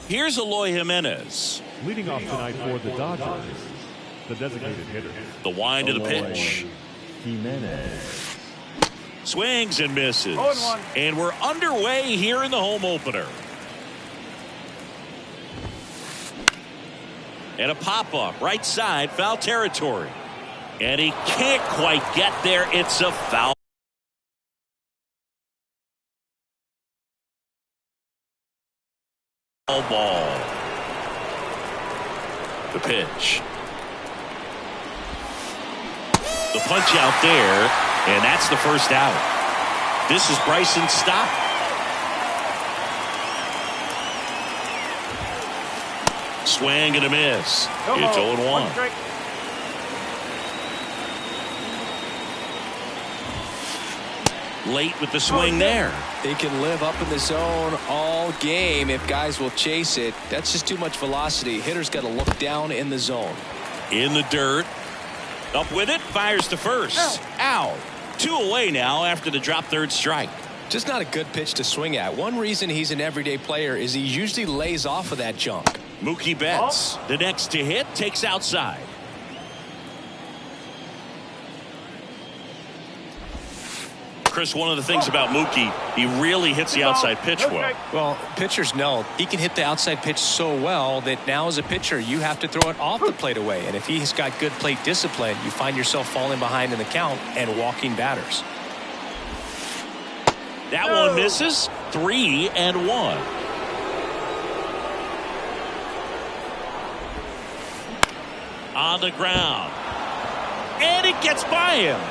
Here's Eloy Jimenez. Leading off tonight for the Dodgers, the designated hitter. The wind of the pitch. Jimenez. Swings and misses. And we're underway here in the home opener. And a pop-up, right side, foul territory. And he can't quite get there. It's a foul ball. The pitch. The punch out there, and that's the first out. This is Bryson's stop. Swing and a miss. It's 0-1. Late with the swing there. They can live up in the zone all game if guys will chase it. That's just too much velocity. Hitter's got to look down in the zone. In the dirt. Up with it. Fires to first. Out. 2 away now after the drop third strike. Just not a good pitch to swing at. One reason he's an everyday player is he usually lays off of that junk. Mookie Betts, the next to hit, takes outside. Chris, one of the things about Mookie, he really hits the outside pitch well. Well, pitchers know he can hit the outside pitch so well that now as a pitcher, you have to throw it off the plate away. And if he's got good plate discipline, you find yourself falling behind in the count and walking batters. That one misses. 3-1. On the ground. And it gets by him.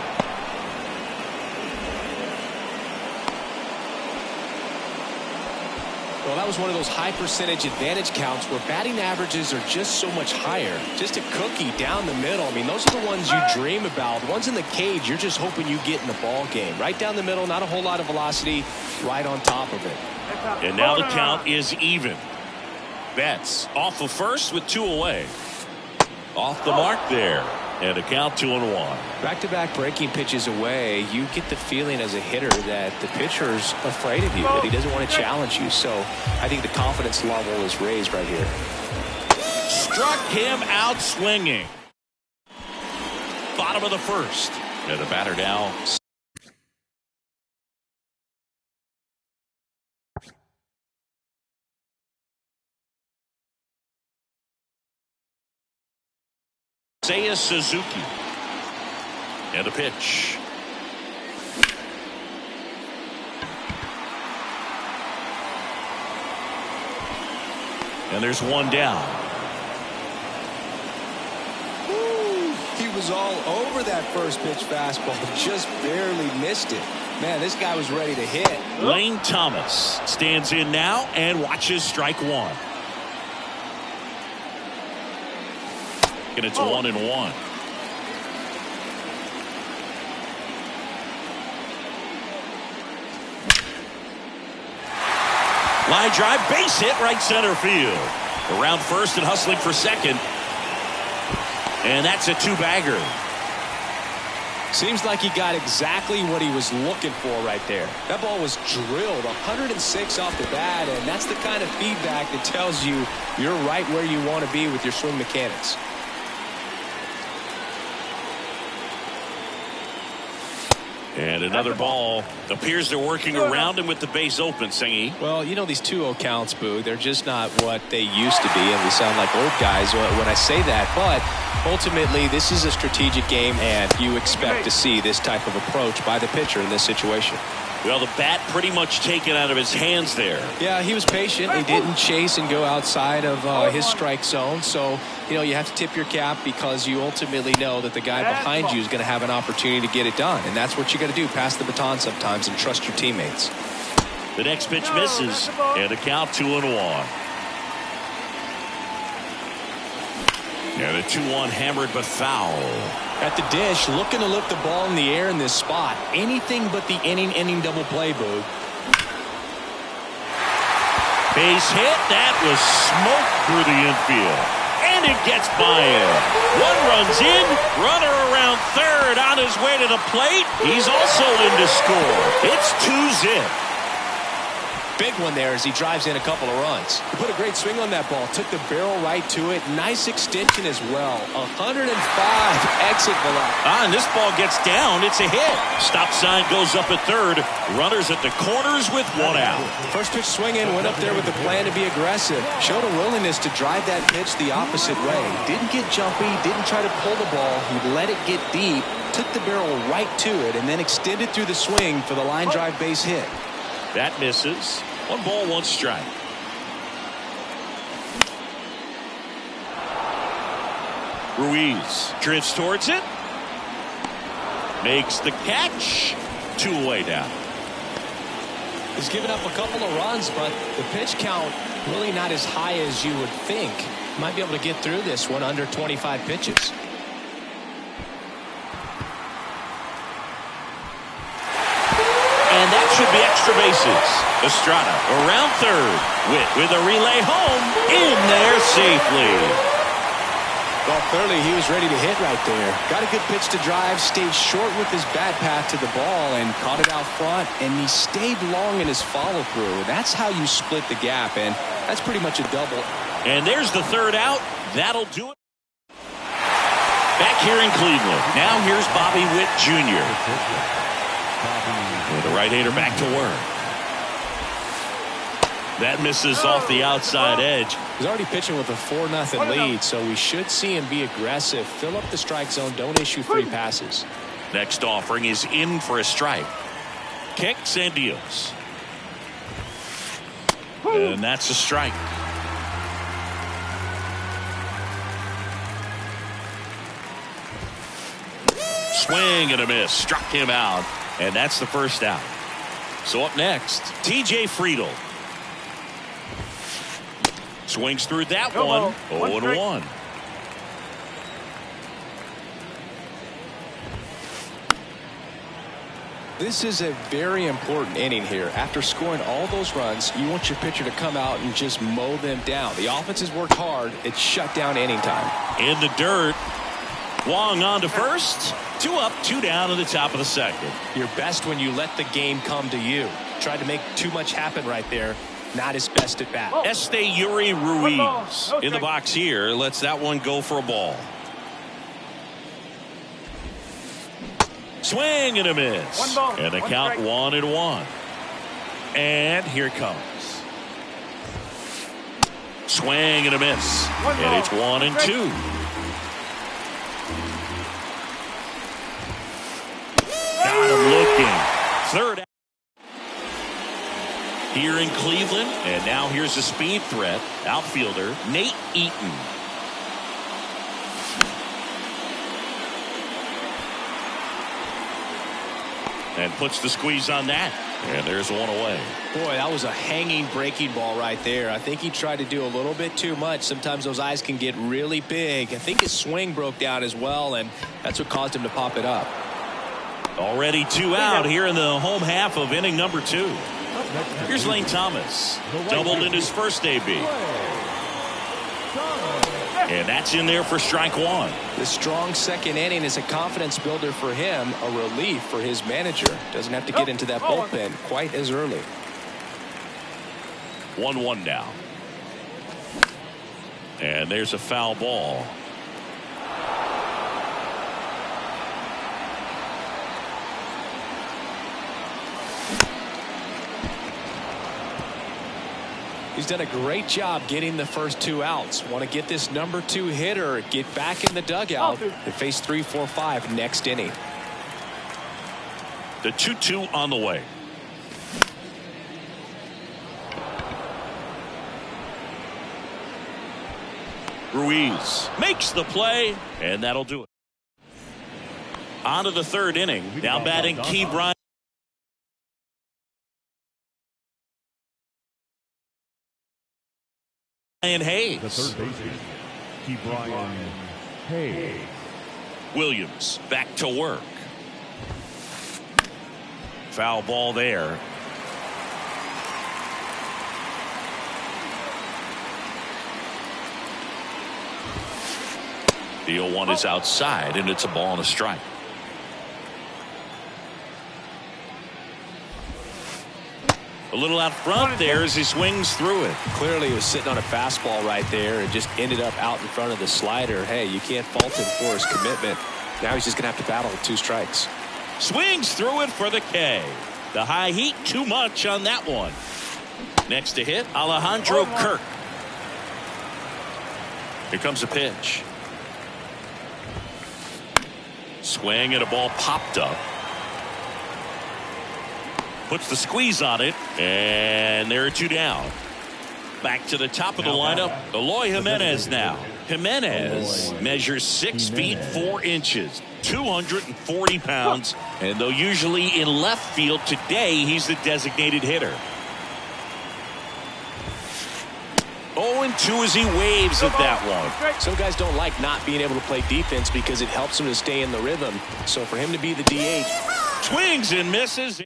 Well, that was one of those high percentage advantage counts where batting averages are just so much higher. Just a cookie down the middle. I mean, those are the ones you dream about. The ones in the cage, you're just hoping you get in the ball game. Right down the middle, not a whole lot of velocity, right on top of it. And now the count is even. Betts off of first with 2 away. Off the mark there. And a count 2-1. Back-to-back breaking pitches away, you get the feeling as a hitter that the pitcher's afraid of you, that he doesn't want to challenge you. So I think the confidence level is raised right here. Struck him out swinging. Bottom of the first. And the batter now. Seiya Suzuki. And a pitch. And there's one down. Woo, he was all over that first pitch fastball, just barely missed it. Man, this guy was ready to hit. Lane Thomas stands in now and watches strike one. And it's 1-1. Line drive, base hit, right center field. Around first and hustling for second. And that's a 2-bagger. Seems like he got exactly what he was looking for right there. That ball was drilled 106 off the bat, and that's the kind of feedback that tells you you're right where you want to be with your swing mechanics. And another ball. Appears they're working around him with the base open, Singy. Well, you know, these 2-0 counts, Boog, they're just not what they used to be, and we sound like old guys when I say that. But ultimately, this is a strategic game, and you expect to see this type of approach by the pitcher in this situation. Well, the bat pretty much taken out of his hands there. Yeah, he was patient. He didn't chase and go outside of his strike zone. So, you know, you have to tip your cap because you ultimately know that the guy behind you is going to have an opportunity to get it done. And that's what you got to do, pass the baton sometimes and trust your teammates. The next pitch misses, and a count 2-1. And a 2-1 hammered but foul. At the dish, looking to lift the ball in the air in this spot. Anything but the inning double play, Boog. Base hit. That was smoke through the infield. And it gets by him. One runs in. Runner around third on his way to the plate. He's also in to score. It's 2-zip. big one there as he drives in a couple of runs. He put a great swing on that ball. Took the barrel right to it. Nice extension as well. 105 exit velocity. And this ball gets down. It's a hit. Stop sign goes up at third. Runners at the corners with one out. First pitch swinging, went up there with the plan to be aggressive. Showed a willingness to drive that pitch the opposite way. Didn't get jumpy, didn't try to pull the ball. He let it get deep, took the barrel right to it, and then extended through the swing for the line drive base hit. That misses. 1 ball, 1 strike. Ruiz drifts towards it. Makes the catch. 2 away now. He's given up a couple of runs, but the pitch count really not as high as you would think. Might be able to get through this one under 25 pitches. And that should be extra bases. Estrada around third. Witt with a relay home. In there safely. Well, clearly he was ready to hit right there. Got a good pitch to drive, stayed short with his bad path to the ball and caught it out front, and he stayed long in his follow-through. That's how you split the gap, and that's pretty much a double. And there's the third out. That'll do it. Back here in Cleveland. Now here's Bobby Witt Jr. With the right-hander back to work. That misses off the outside edge. He's already pitching with a 4-0 lead, so we should see him be aggressive. Fill up the strike zone. Don't issue 3 passes. Next offering is in for a strike. Kicks and deals. And that's a strike. Swing and a miss. Struck him out. And that's the first out. So up next, T.J. Friedl. Swings through that one. 0-1. This is a very important inning here. After scoring all those runs, you want your pitcher to come out and just mow them down. The offense has worked hard. It's shut down inning time. In the dirt. Wong on to first. 2 up, 2 down in the top of the second. You're best when you let the game come to you. Tried to make too much happen right there. Not his best at bat. Yuri Ruiz in the box here. Lets that one go for a ball. Swing and a miss. And the count 1-1. And here it comes. Swing and a miss. And it's 1-2. Got him looking. Third out. Here in Cleveland, and now here's a speed threat. Outfielder Nate Eaton. And puts the squeeze on that. And there's one away. Boy, that was a hanging breaking ball right there. I think he tried to do a little bit too much. Sometimes those eyes can get really big. I think his swing broke down as well, and that's what caused him to pop it up. Already 2 out here in the home half of inning number 2. Here's Lane Thomas. Doubled in his first AB. And that's in there for strike 1. The strong second inning is a confidence builder for him, a relief for his manager. Doesn't have to get into that bullpen quite as early. 1-1 now. And there's a foul ball. He's done a great job getting the first 2 outs. Want to get this number 2 hitter, get back in the dugout, and face 3, 4, 5 next inning. The 2-2 on the way. Ruiz makes the play, and that'll do it. On to the third inning. Now batting Key Bryant. Hayes. The third baseman, Key Bryant Hayes. Williams back to work. Foul ball there. The 0-1 is outside, and it's a ball and a strike. A little out front there as he swings through it. Clearly he was sitting on a fastball right there and just ended up out in front of the slider. Hey, you can't fault him for his commitment. Now he's just going to have to battle with 2 strikes. Swings through it for the K. The high heat, too much on that one. Next to hit, Alejandro Kirk. Here comes a pitch. Swing and a ball popped up. Puts the squeeze on it, and there are 2 down. Back to the top of the lineup, Eloy Jimenez now. Jimenez measures 6 feet 4 inches, 240 pounds, and though usually in left field, today he's the designated hitter. 0-2 as he waves at that one. Some guys don't like not being able to play defense because it helps them to stay in the rhythm. So for him to be the DH. Swings and misses.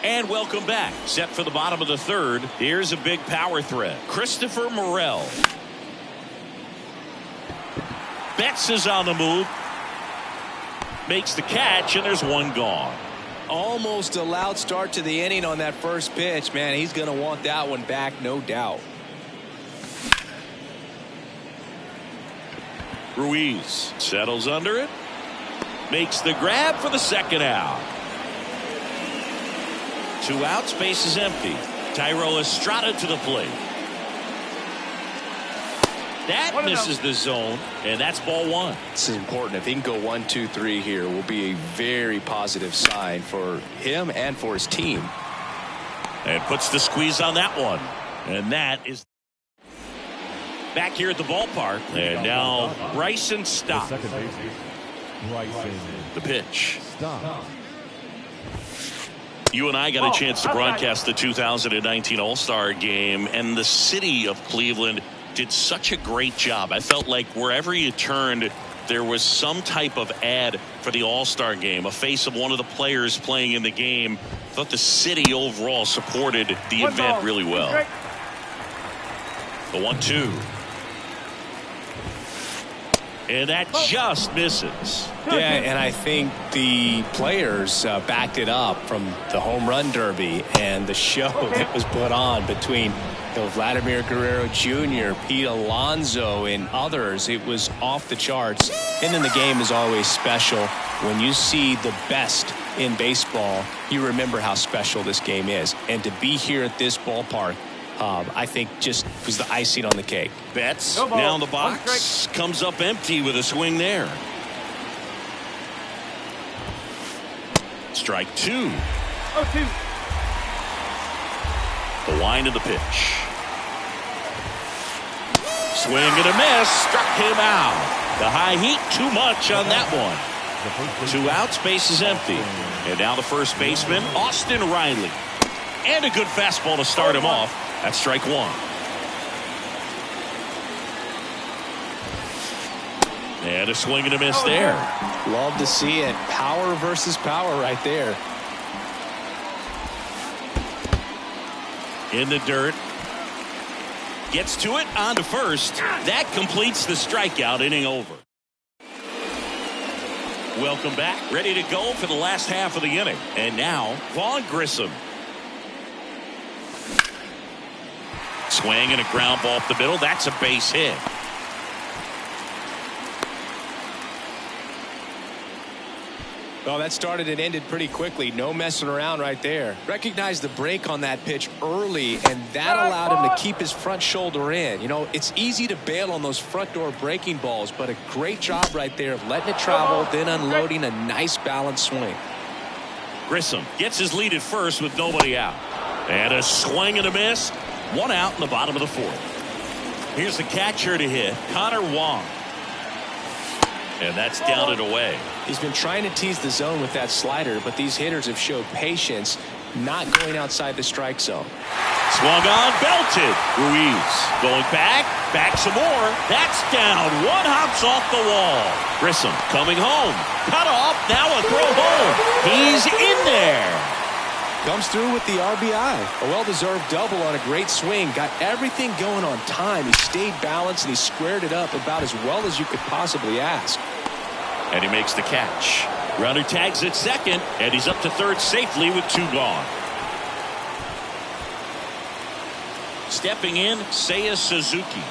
And welcome back. Set for the bottom of the 3rd. Here's a big power threat. Christopher Morel. Betts is on the move. Makes the catch, and there's 1 gone. Almost a loud start to the inning on that first pitch. Man, he's going to want that one back, no doubt. Ruiz settles under it. Makes the grab for the 2nd out. 2 outs, base is empty. Thairo Estrada to the plate. That misses the zone, and that's ball 1. This is important. If he can go 1, 2, 3 here, will be a very positive sign for him and for his team. And puts the squeeze on that one. And that is back here at the ballpark. And now Bryson stops. The pitch. Stop. You and I got a chance to broadcast the 2019 All-Star Game, and the city of Cleveland did such a great job. I felt like wherever you turned, there was some type of ad for the All-Star Game, a face of one of the players playing in the game. I thought the city overall supported the event really well. The 1-2. And that just misses. Yeah, and I think the players backed it up from the home run derby and the show that was put on between Vladimir Guerrero Jr., Pete Alonso, and others. It was off the charts. And then the game is always special. When you see the best in baseball, you remember how special this game is. And to be here at this ballpark, I think just was the icing on the cake. Betts now in the box, comes up empty with a swing there. Strike 2. 0-2. The wind of the pitch. Swing and a miss, struck him out. The high heat, too much on that one. 2 outs, base is empty. And now the first baseman, Austin Riley. And a good fastball to start him off. That's strike 1. And a swing and a miss there. Love to see it. Power versus power right there. In the dirt. Gets to it, on to first. That completes the strikeout, inning over. Welcome back. Ready to go for the last half of the inning. And now, Vaughn Grissom. Swing and a ground ball up the middle. That's a base hit. Well, that started and ended pretty quickly. No messing around right there. Recognized the break on that pitch early, and that allowed him to keep his front shoulder in. You know, it's easy to bail on those front door breaking balls, but a great job right there of letting it travel, then unloading a nice balanced swing. Grissom gets his lead at first with nobody out. And a swing and a miss. 1 out in the bottom of the 4th. Here's the catcher to hit, Connor Wong. And that's down and away. He's been trying to tease the zone with that slider, but these hitters have showed patience, not going outside the strike zone. Swung on, belted. Ruiz going back some more. That's down. 1 hops off the wall. Grissom coming home. Cut off, now a throw home. He's in there. Comes through with the RBI. A well-deserved double on a great swing. Got everything going on time. He stayed balanced and he squared it up about as well as you could possibly ask. And he makes the catch. Runner tags at second, and he's up to third safely with 2 gone. stepping in, Seiya Suzuki.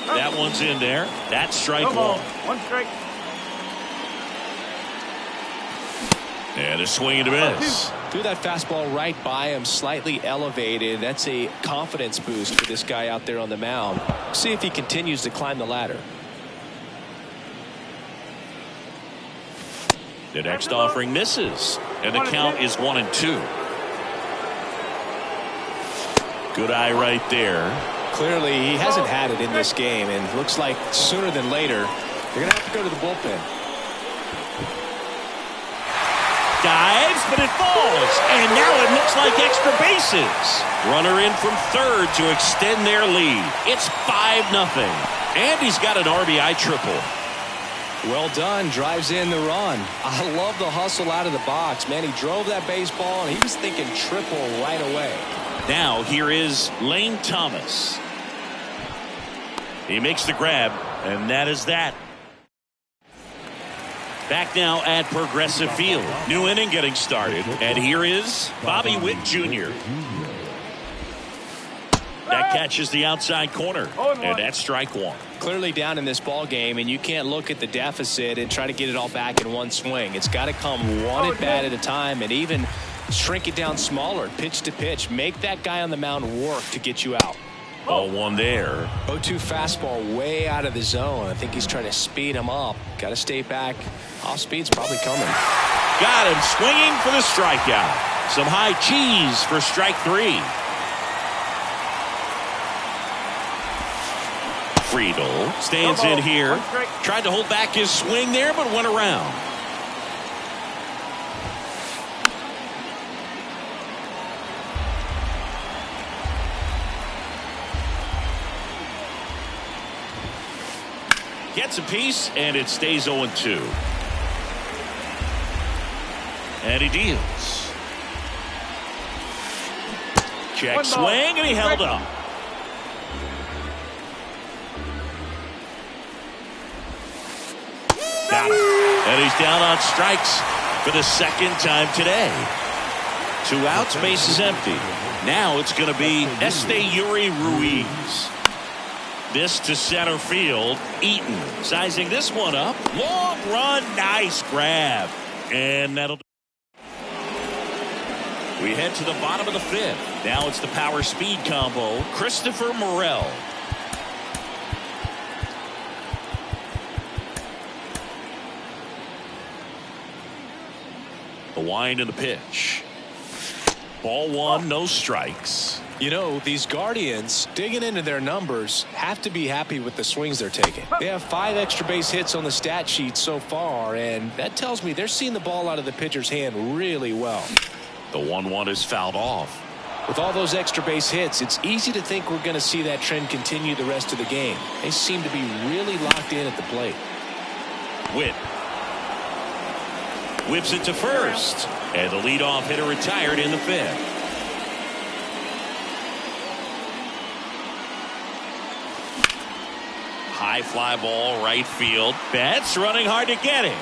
That one's in there. That's strike one. One strike. And a swing and a miss. Threw that fastball right by him, slightly elevated. That's a confidence boost for this guy out there on the mound. See if he continues to climb the ladder. The next offering misses, and the count is 1-2. Good eye right there. Clearly, he hasn't had it in this game, and looks like sooner than later, they're going to have to go to the bullpen. Dives, but it falls, and now it looks like extra bases. Runner in from third to extend their lead. It's 5-0, and he's got an RBI triple. Well done, drives in the run. I love the hustle out of the box. Man, he drove that baseball, and he was thinking triple right away. Now here is Lane Thomas. He makes the grab, and that is that. Back now at Progressive Field. New inning getting started, and here is Bobby Witt Jr. That catches the outside corner, and that's strike one. Clearly down in this ball game, and you can't look at the deficit and try to get it all back in one swing. It's got to come one at bat at a time, and even shrink it down smaller, pitch to pitch. Make that guy on the mound work to get you out. Ball one there. 0-2 fastball way out of the zone. I think he's trying to speed him up. Got to stay back. Off speed's probably coming. Got him swinging for the strikeout. Some high cheese for strike three. Friedel stands in here. Tried to hold back his swing there, but went around. Gets a piece, and it stays 0-2. And he deals. Check swing, and he held up. Got him. And he's down on strikes for the second time today. 2 outs, base is empty. Now it's going to be Esteury Ruiz. This to center field. Eaton sizing this one up. Long run, nice grab. And that'll do. We head to the bottom of the 5th. Now it's the power speed combo. Christopher Morel. The wind and the pitch. Ball one, no strikes. You know, these Guardians, digging into their numbers, have to be happy with the swings they're taking. They have 5 extra base hits on the stat sheet so far, and that tells me they're seeing the ball out of the pitcher's hand really well. The 1-1 is fouled off. With all those extra base hits, it's easy to think we're going to see that trend continue the rest of the game. They seem to be really locked in at the plate. Witt whips it to first, and the leadoff hitter retired in the 5th. High fly ball right field. Betts running hard to get it.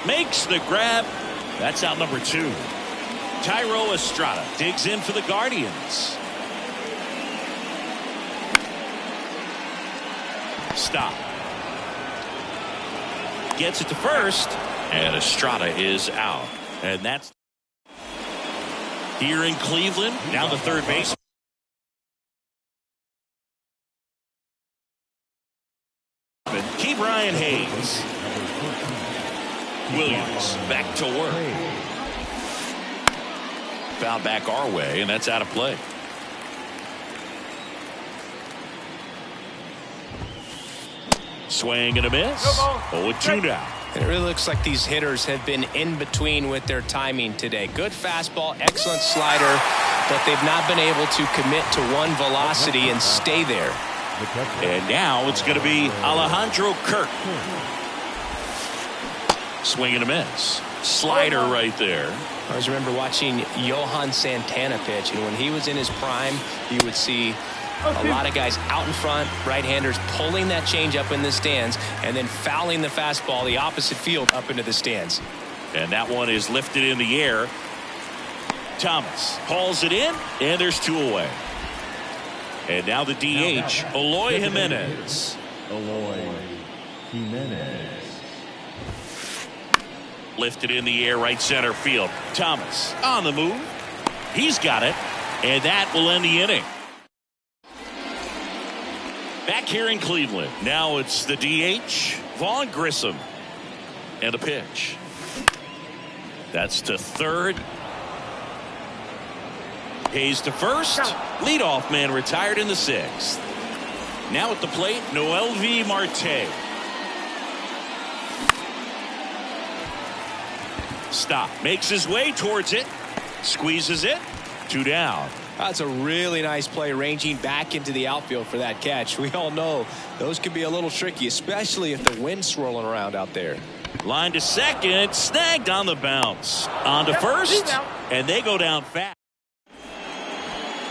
Makes the grab. That's out number 2. Tyro Estrada digs in for the Guardians. Stop. Gets it to first, and Estrada is out. And that's here in Cleveland. Down to third base. Key Brian Hayes. Williams back to work. Foul back our way, and that's out of play. Swing and a miss. 0-2 now. It really looks like these hitters have been in between with their timing today. Good fastball, excellent slider, but they've not been able to commit to one velocity and stay there. And now it's going to be Alejandro Kirk. Swing and a miss. Slider right there. I always remember watching Johan Santana pitch, and when he was in his prime, you would see a lot of guys out in front, right-handers pulling that change up in the stands and then fouling the fastball the opposite field up into the stands. And that one is lifted in the air. Thomas hauls it in, and there's 2 away. And now the DH, Eloy Jimenez. Eloy Jimenez. Lifted in the air, right center field. Thomas on the move. He's got it, and that will end the inning. Back here in Cleveland, now it's the DH, Vaughn Grissom. And a pitch. That's to third. Hayes to first. Leadoff man retired in the 6th. Now at the plate, Noelvi Marte. Stop. Makes his way towards it. Squeezes it. 2 down. That's a really nice play, ranging back into the outfield for that catch. We all know those can be a little tricky, especially if the wind's swirling around out there. Line to second. Snagged on the bounce. On to first. And they go down fast.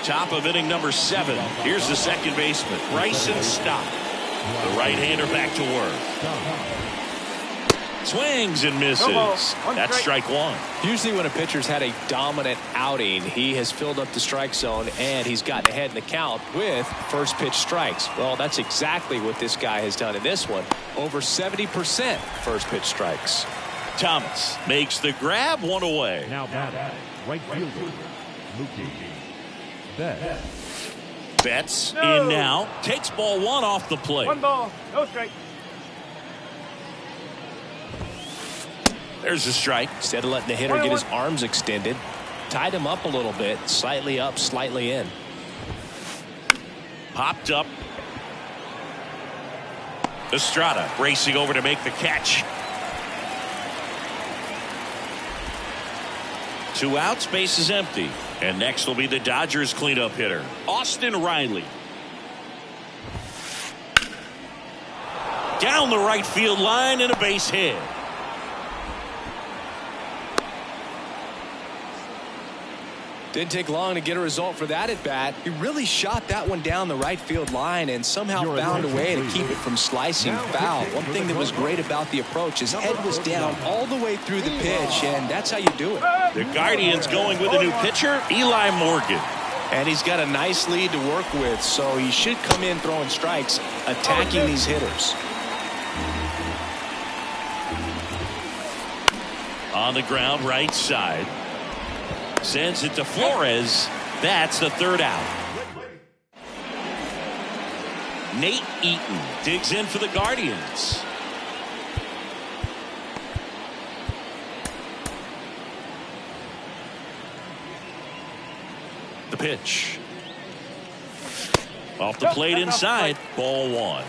Top of inning number 7. Here's the second baseman, Bryson Stott. The right-hander back to work. Swings and misses. That's strike 1. Usually when a pitcher's had a dominant outing, he has filled up the strike zone and he's gotten ahead in the count with first pitch strikes. Well, that's exactly what this guy has done in this one. Over 70% first pitch strikes. Thomas makes the grab, 1 away. Now batting, right fielder, Mookie Betts. Betts in now. Takes ball 1 off the plate. 1 ball, no strike. There's a strike. Instead of letting the hitter get his arms extended, tied him up a little bit, slightly up, slightly in. Popped up. Estrada racing over to make the catch. 2 outs, base is empty. And next will be the Dodgers cleanup hitter, Austin Riley. Down the right field line and a base hit. Didn't take long to get a result for that at bat. He really shot that one down the right field line and somehow found a way to keep it from slicing foul. One thing that was great about the approach, his head was down all the way through the pitch, and that's how you do it. The Guardians going with a new pitcher, Eli Morgan. And he's got a nice lead to work with, so he should come in throwing strikes, attacking these hitters. On the ground, right side. Sends it to Flores. That's the 3rd out. Nate Eaton digs in for the Guardians. The pitch. Off the plate inside. Ball 1.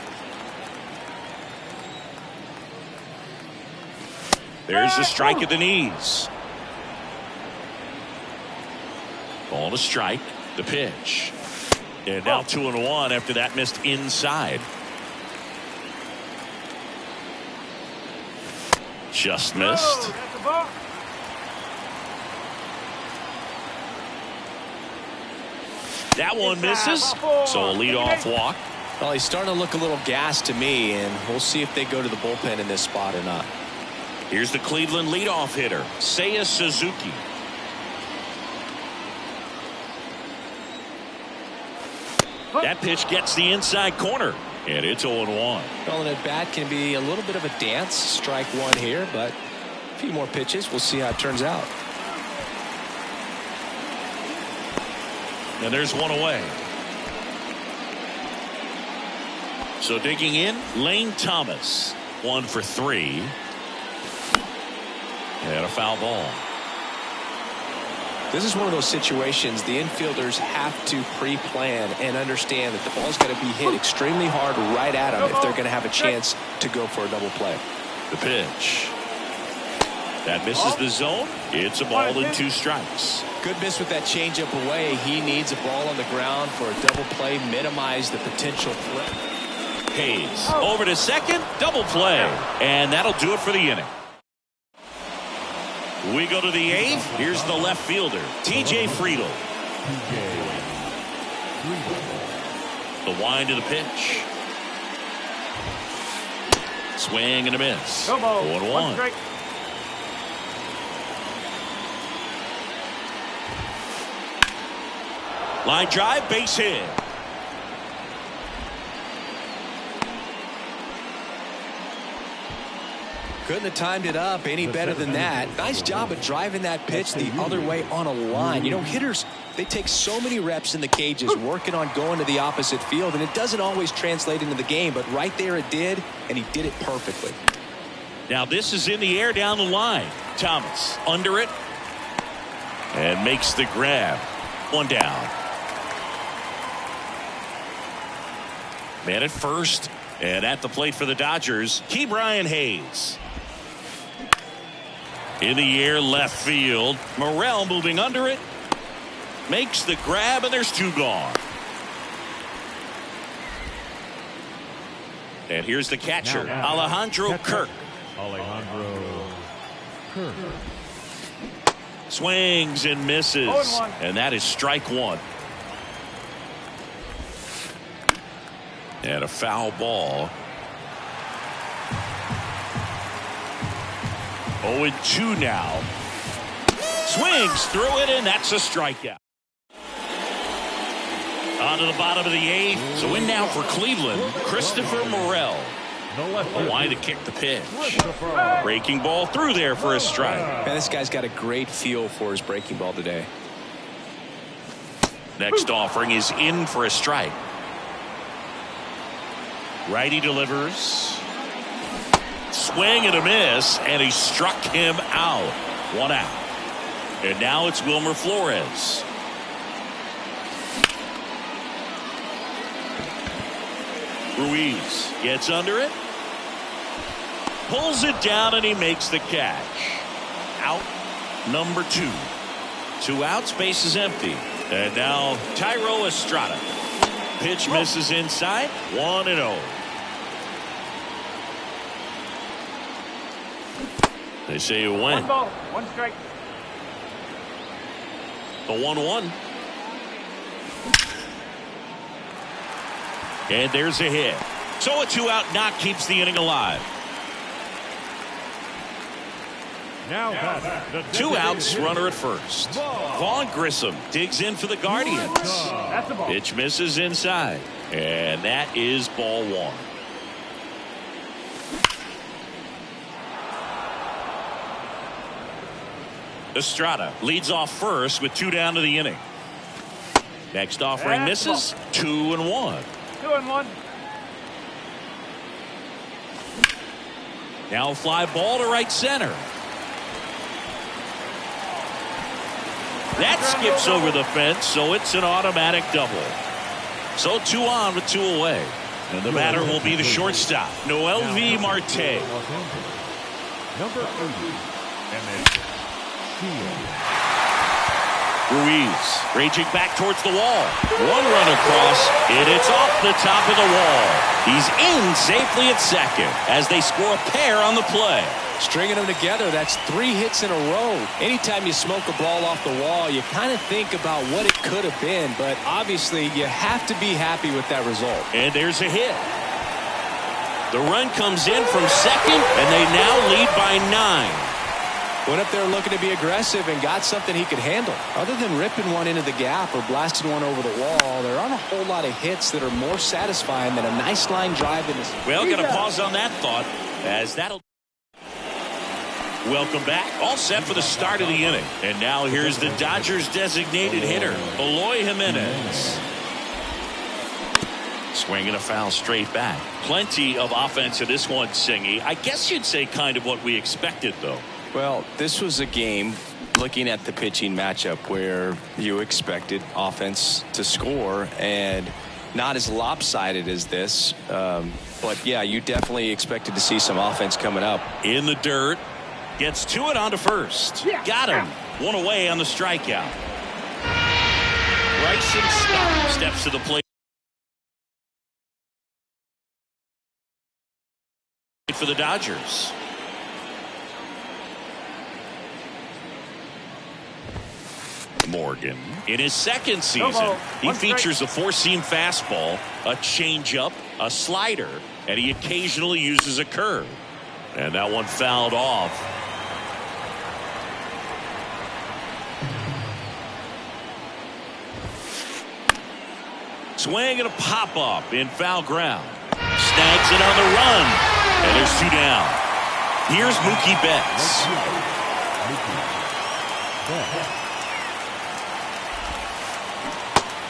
There's the strike at the knees. Ball to strike. The pitch. And now 2-1 after that missed inside. Just missed. That one misses. So a leadoff walk. Well, he's starting to look a little gassed to me, and we'll see if they go to the bullpen in this spot or not. Here's the Cleveland leadoff hitter, Seiya Suzuki. That pitch gets the inside corner, and it's 0-1. Well, an at-bat can be a little bit of a dance. Strike 1 here, but a few more pitches. We'll see how it turns out. And there's 1 away. So digging in, Lane Thomas. 1 for 3. And a foul ball. This is one of those situations the infielders have to pre-plan and understand that the ball's going to be hit extremely hard right at them if they're going to have a chance to go for a double play. The pitch. That misses the zone. It's a ball and 2 strikes. Good miss with that changeup away. He needs a ball on the ground for a double play, minimize the potential threat. Hayes over to second, double play, and that'll do it for the inning. We go to the 8th. Here's the left fielder, T.J. Friedl. The wind to the pitch. Swing and a miss. 1-1. Line drive, base hit. Couldn't have timed it up any better than that. Nice job of driving that pitch the other way on a line. You know, hitters, they take so many reps in the cages working on going to the opposite field, and it doesn't always translate into the game, but right there it did, and he did it perfectly. Now this is in the air down the line. Thomas under it and makes the grab. One down. Man at first, and at the plate for the Dodgers, Ke'Bryan Hayes. In the air left field. Morel moving under it. Makes the grab, and there's two gone. And here's the catcher, Alejandro Kirk. Swings and misses. And that is strike one. And a foul ball. 0-2 now. Swings through it, and that's a strikeout. On to the bottom of the eighth. So in now for Cleveland, Christopher Morel. Why to kick the pitch. Breaking ball through there for a strike. Man, this guy's got a great feel for his breaking ball today. Next offering is in for a strike. Righty delivers. Swing and a miss, and he struck him out. One out. And now it's Wilmer Flores. Ruiz gets under it. Pulls it down, and he makes the catch. Out number two. 2 outs, base is empty. And now Thairo Estrada. Pitch misses inside. 1-0. They say you win. 1 ball, 1 strike. The 1-1. And there's a hit. So a 2-out knock keeps the inning alive. Now 2 outs, runner at first. Vaughn Grissom digs in for the Guardians. That's the ball. Pitch misses inside. And that is ball 1. Estrada leads off first with 2 down to the inning. Next offering misses. 2-1. 2-1. Now a fly ball to right center. That skips over the fence, so it's an automatic double. So 2 on with 2 away. And the batter will be the shortstop, Noel V. Marte. Number 80. And then Ruiz raging back towards the wall. 1 run across, and it's off the top of the wall. He's in safely at second as they score a pair on the play. Stringing them together, that's 3 hits in a row. Anytime you smoke a ball off the wall, you kind of think about what it could have been, but obviously you have to be happy with that result. And there's a hit. The run comes in from second, and they now lead by 9. Went up there looking to be aggressive and got something he could handle. Other than ripping one into the gap or blasting one over the wall, there aren't a whole lot of hits that are more satisfying than a nice line drive in this. Well, got to pause on that thought, as that'll. Welcome back. All set for the start of the inning. And now here's the Dodgers designated hitter, Eloy Jimenez. Swinging a foul straight back. Plenty of offense in this one, Singy. I guess you'd say kind of what we expected, though. Well, this was a game, looking at the pitching matchup, where you expected offense to score, and not as lopsided as this. But, yeah, you definitely expected to see some offense coming up. In the dirt. Gets to it onto first. Got him. 1 away on the strikeout. Bryson steps to the plate for the Dodgers. Morgan in his second season, he features a 4-seam fastball, a changeup, a slider, and he occasionally uses a curve. And that one fouled off. Swing and a pop-up in foul ground. Snags it on the run. And there's 2 down. Here's Mookie Betts.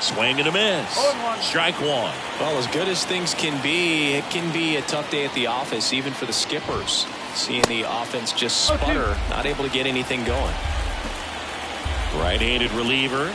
Swing and a miss. Strike 1. Well, as good as things can be, it can be a tough day at the office, even for the skippers. Seeing the offense just sputter, not able to get anything going. Right-handed reliever.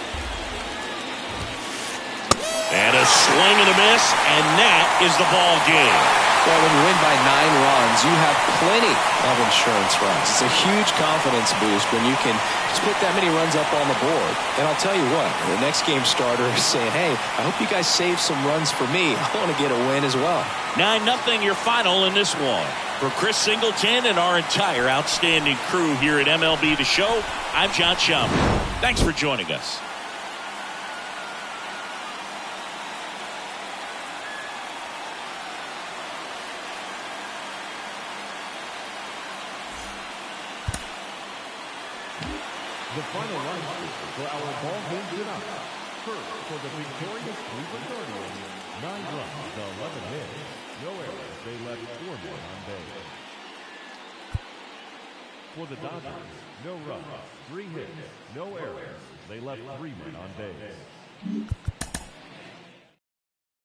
And a swing and a miss, and that is the ball game. Well, when you win by 9 runs, you have plenty of insurance runs. It's a huge confidence boost when you can just put that many runs up on the board. And I'll tell you what, the next game starter is saying, hey, I hope you guys save some runs for me. I want to get a win as well. 9-0 your final in this one. For Chris Singleton and our entire outstanding crew here at MLB The Show, I'm John Schaumburg. Thanks for joining us. The final run for our ball game tonight. First, for the victorious Cleveland Guardians, 9 runs to 11 hits. No errors. They left 4 men on base. For the Dodgers, no runs, 3 hits, no errors. They left 3 men on base.